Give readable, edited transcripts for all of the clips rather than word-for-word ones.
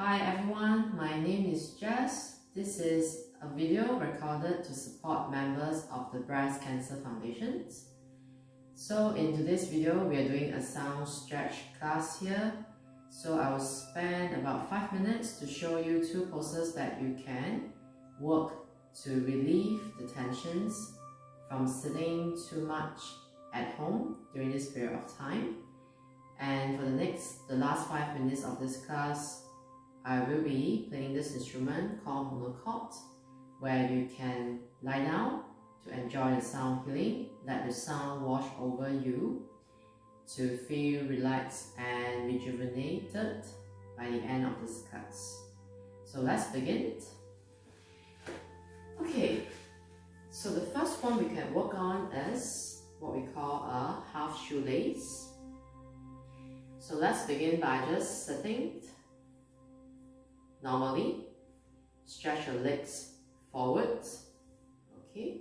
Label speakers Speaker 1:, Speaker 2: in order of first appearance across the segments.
Speaker 1: Hi everyone, my name is Jasz. This is a video recorded to support members of the Breast Cancer Foundations. So in today's video, we are doing a sound stretch class here. So I will spend about 5 minutes to show you 2 poses that you can work to relieve the tensions from sitting too much at home during this period of time. And for the last 5 minutes of this class, I will be playing this instrument called monochord, where you can lie down to enjoy the sound healing, let the sound wash over you to feel relaxed and rejuvenated by the end of this class. So let's begin. Okay, so the first one we can work on is what we call a half shoelace. So let's begin by just sitting normally. Stretch your legs forward. Okay,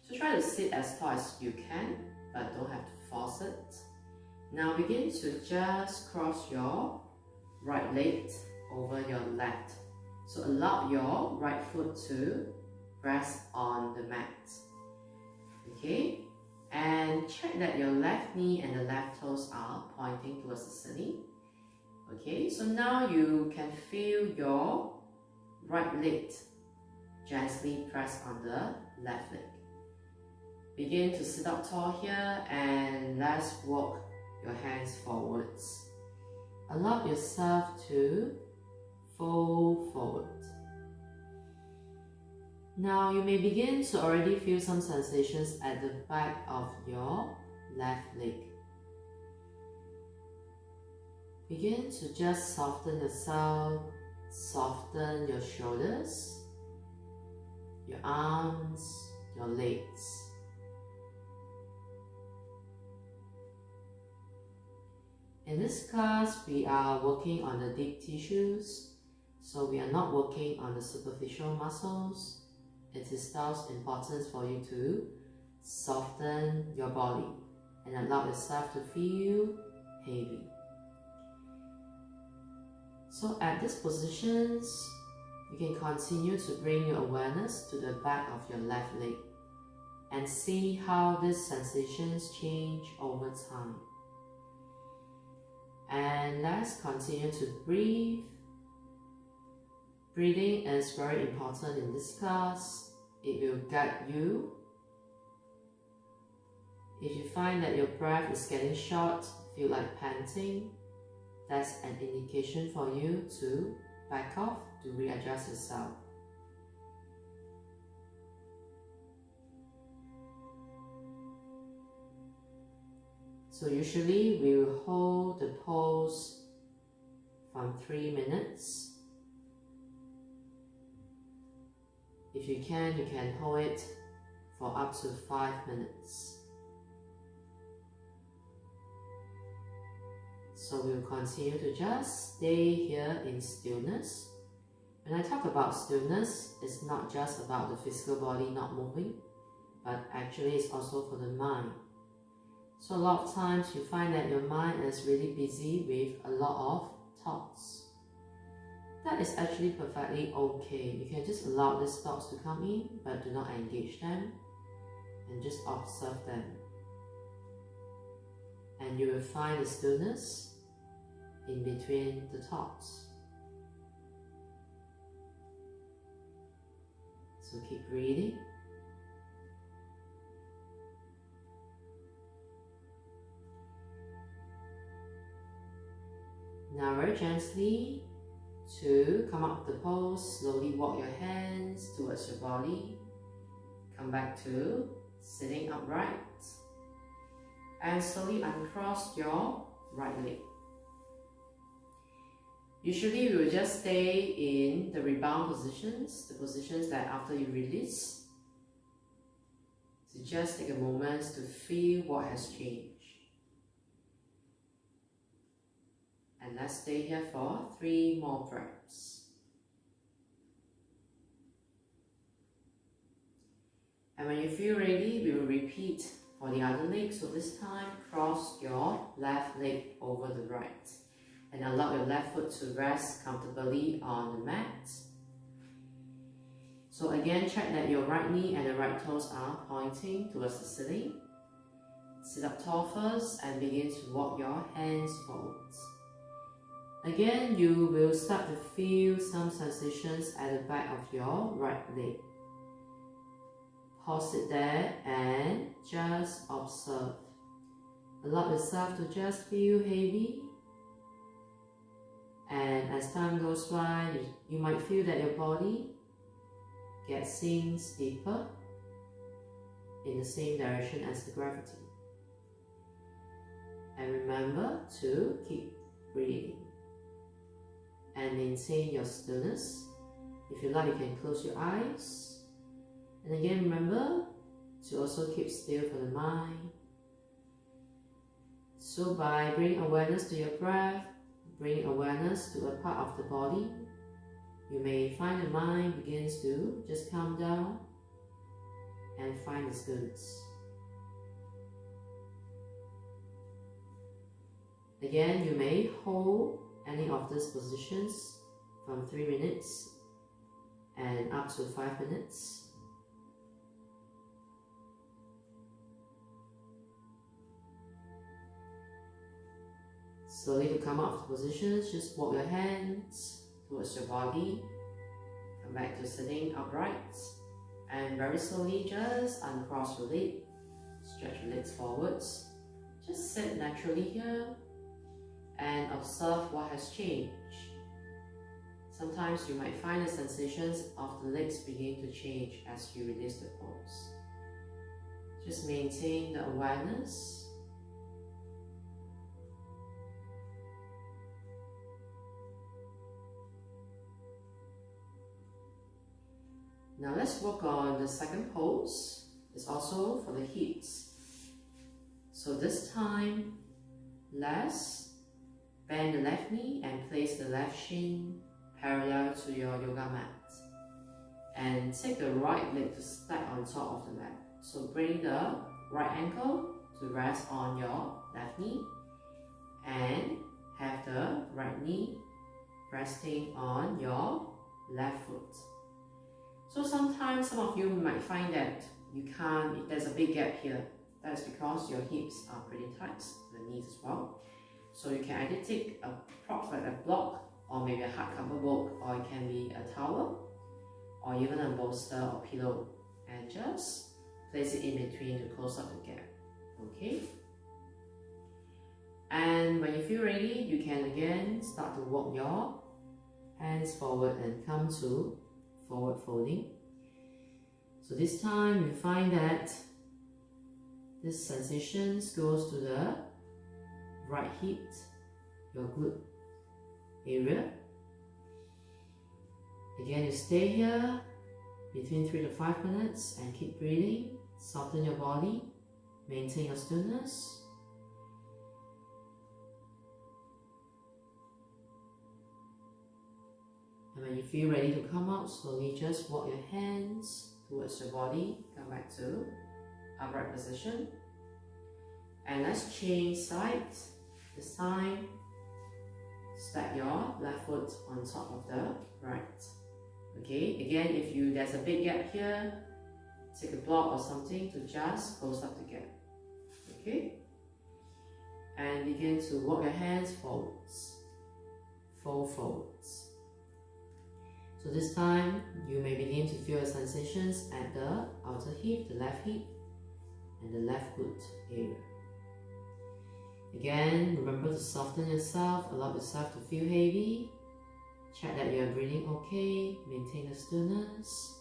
Speaker 1: so try to sit as tall as you can, but don't have to force it. Now begin to just cross your right leg over your left. So allow your right foot to rest on the mat. Okay, and check that your left knee and the left toes are pointing towards the ceiling. Okay, so now you can feel your right leg gently press on the left leg. Begin to sit up tall here and let's walk your hands forwards. Allow yourself to fold forward. Now you may begin to already feel some sensations at the back of your left leg. Begin to just soften yourself, soften your shoulders, your arms, your legs. In this class, we are working on the deep tissues, so we are not working on the superficial muscles. It is thus important for you to soften your body and allow yourself to feel heavy. So at these positions, you can continue to bring your awareness to the back of your left leg and see how these sensations change over time. And let's continue to breathe. Breathing is very important in this class. It will guide you. If you find that your breath is getting short, feel like panting, that's an indication for you to back off, to readjust yourself. So usually we will hold the pose from 3 minutes. If you can hold it for up to 5 minutes. So we'll continue to just stay here in stillness. When I talk about stillness, it's not just about the physical body not moving, but actually it's also for the mind. So a lot of times you find that your mind is really busy with a lot of thoughts. That is actually perfectly okay. You can just allow these thoughts to come in, but do not engage them, and just observe them. And you will find the stillness in between the thoughts. So keep breathing. Now very gently to come up the pose, slowly walk your hands towards your body. Come back to sitting upright. And slowly uncross your right leg. Usually we will just stay in the rebound positions, the positions that after you release. So just take a moment to feel what has changed. And let's stay here for 3 more breaths. And when you feel ready, we will repeat for the other leg. So this time, cross your left leg over the right. and allow your left foot to rest comfortably on the mat. So again, check that your right knee and the right toes are pointing towards the ceiling. Sit up tall first and begin to walk your hands forwards. Again, you will start to feel some sensations at the back of your right leg. Pause it there and just observe. Allow yourself to just feel heavy. And as time goes by, you might feel that your body gets sinks deeper in the same direction as the gravity. And remember to keep breathing and maintain your stillness. If you like, you can close your eyes. And again, remember to also keep still for the mind. So by bringing awareness to your breath, bringing awareness to a part of the body, you may find the mind begins to just calm down and find the stillness. Again, you may hold any of these positions from 3 minutes and up to 5 minutes. Slowly to come out of the positions, just walk your hands towards your body. Come back to sitting upright. And very slowly just uncross your leg. Stretch your legs forwards. Just sit naturally here and observe what has changed. Sometimes you might find the sensations of the legs begin to change as you release the pose. Just maintain the awareness. Now let's work on the second pose. It's also for the hips. So this time, let's bend the left knee and place the left shin parallel to your yoga mat. And take the right leg to stack on top of the mat. So bring the right ankle to rest on your left knee and have the right knee resting on your left foot. So sometimes some of you might find that you can't, there's a big gap here. That is because your hips are pretty tight, the knees as well. So you can either take a prop like a block or maybe a hardcover book, or it can be a towel or even a bolster or pillow, and just place it in between to close up the gap. Okay? And when you feel ready, you can again start to walk your hands forward and come to forward folding. So this time you find that this sensations goes to the right hip, your glute area. Again, you stay here between 3 to 5 minutes and keep breathing. Soften your body, maintain your stillness. And when you feel ready to come out, slowly just walk your hands towards your body. Come back to upright position. And let's change sides. This time, stack your left foot on top of the right. Okay, again, if there's a big gap here, take a block or something to just close up the gap. Okay? And begin to walk your hands forwards. Fold forwards. So this time, you may begin to feel sensations at the outer hip, the left hip, and the left glute area. Again, remember to soften yourself, allow yourself to feel heavy. Check that you are breathing okay, maintain the stillness.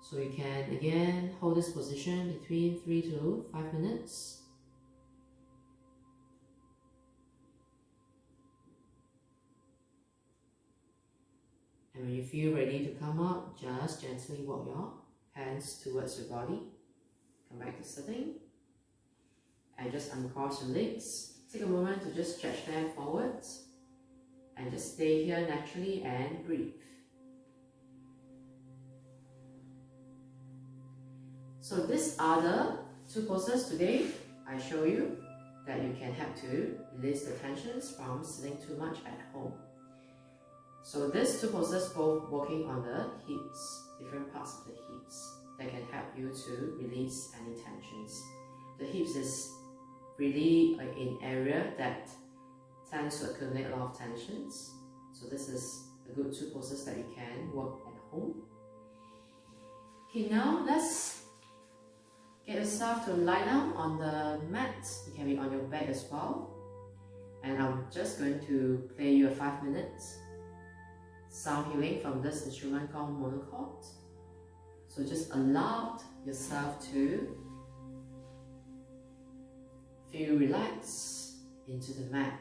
Speaker 1: So you can again hold this position between 3 to 5 minutes. And when you feel ready to come up, just gently walk your hands towards your body. Come back to sitting. And just uncross your legs. Take a moment to just stretch them forwards. And just stay here naturally and breathe. So these are the two poses today I show you. that you can help to release the tensions from sitting too much at home. So these two poses both working on the hips, different parts of the hips that can help you to release any tensions. The hips is really an area that tends to accumulate a lot of tensions. So this is a good two poses that you can work at home. Okay, now let's get yourself to lie down on the mat. You can be on your bed as well. And I'm just going to play you a 5 minutes sound healing from this instrument called monochord. So just allow yourself to feel relaxed into the mat.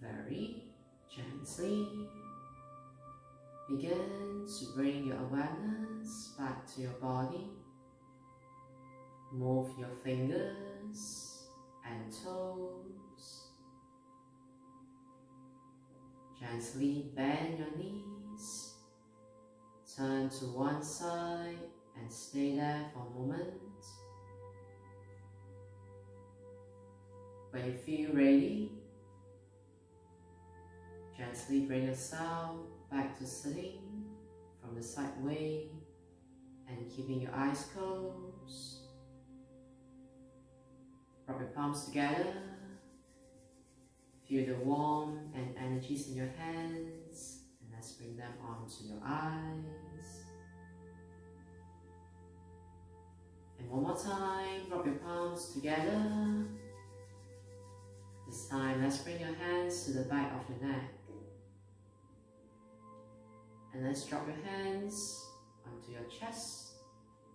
Speaker 1: Very gently begin to bring your awareness back to your body. Move your fingers and toes. Gently bend your knees. Turn to one side and stay there for a moment. When you feel ready, gently bring yourself back to sitting from the side way and keeping your eyes closed. Rub your palms together. Feel the warmth and energies in your hands, and let's bring them onto your eyes. And one more time, rub your palms together. This time, let's bring your hands to the back of your neck. And let's drop your hands onto your chest.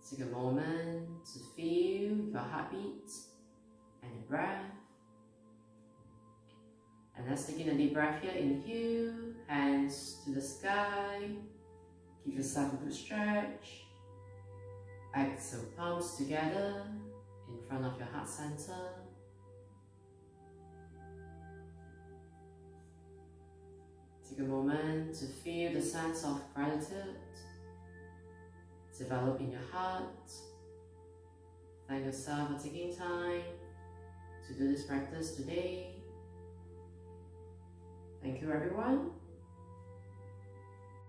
Speaker 1: Take a moment to feel your heartbeat and your breath. And let's take in a deep breath here. Inhale, hands to the sky. Give yourself a good stretch. Exhale, palms together in front of your heart center. Take a moment to feel the sense of gratitude develop in your heart. Thank yourself for taking time to do this practice today. Thank you, everyone.